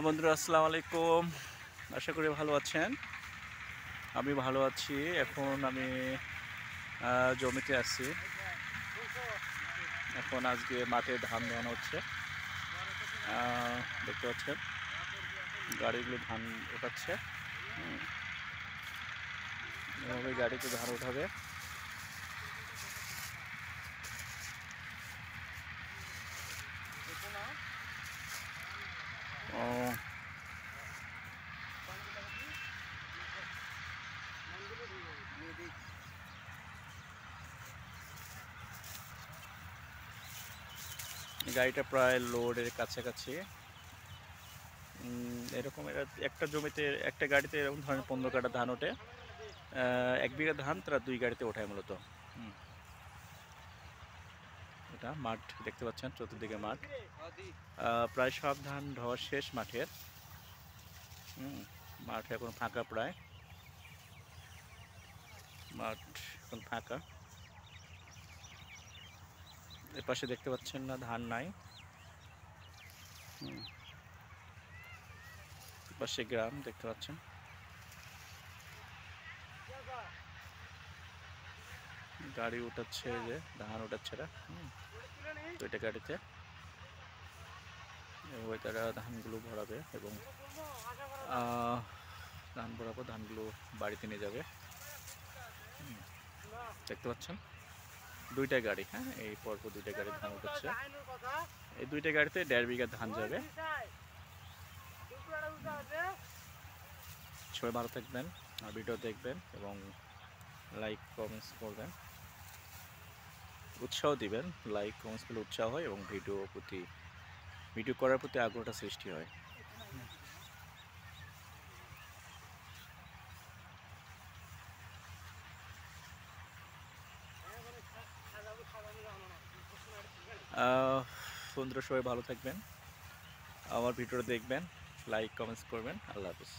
বন্ধুরা আসসালামু আলাইকুম। আশা করি ভালো আছেন। আমি ভালো আছি। এখন আমি জমিতে আছি। এখন আজকে মাঠে ধান দেওয়ানো হচ্ছে। দেখতে পাচ্ছেন গাড়িগুলো ধান ওঠাচ্ছে। এভাবে গাড়িতে ধান ওঠাবে। ও গাড়িটা প্রায় লোডের কাছাকাছি। এরকম একটা জমিতে একটা গাড়িতে এরকম ধরেন 15 কাঠা ধান ওঠে। 1 বিঘা ধান তারা 2 গাড়িতে ওঠায় মূলত। এটা মাঠ দেখতে পাচ্ছেন, চতুর্দিকে মাঠ। প্রায় সব ধান ধোয়া শেষ মাঠের। মাঠ এখন ফাঁকা, প্রায় মাঠ এখন ফাঁকা। এর পাশে দেখতে পাচ্ছেন না, ধান নাই। পাশে গ্রাম দেখতে পাচ্ছেন। গাড়ি উঠাচ্ছে, যে ধান উঠাচ্ছে এরা। দুইটা গাড়িতে তারা ধানগুলো ভরাবে এবং ধান ভরাবো, ধানগুলো বাড়িতে নিয়ে যাবে। দেখতে পাচ্ছেন দুইটা গাড়ি, হ্যাঁ, এই পরপর দুইটা গাড়ি ধান উঠাচ্ছে। এই দুইটা গাড়িতে 1.5 বিঘা ধান যাবে। সবাই ভালো থাকবেন আর ভিডিও দেখবেন এবং লাইক কমেন্টস করবেন, উৎসাহ দিবেন। লাইক কমেন্টস করলে উৎসাহ হয় এবং ভিডিও করার প্রতি আগ্রহটা সৃষ্টি হয়। বন্ধুরা সবাই ভালো থাকবেন, আমার ভিডিওটা দেখবেন, লাইক কমেন্টস করবেন। আল্লাহ হাফিজ।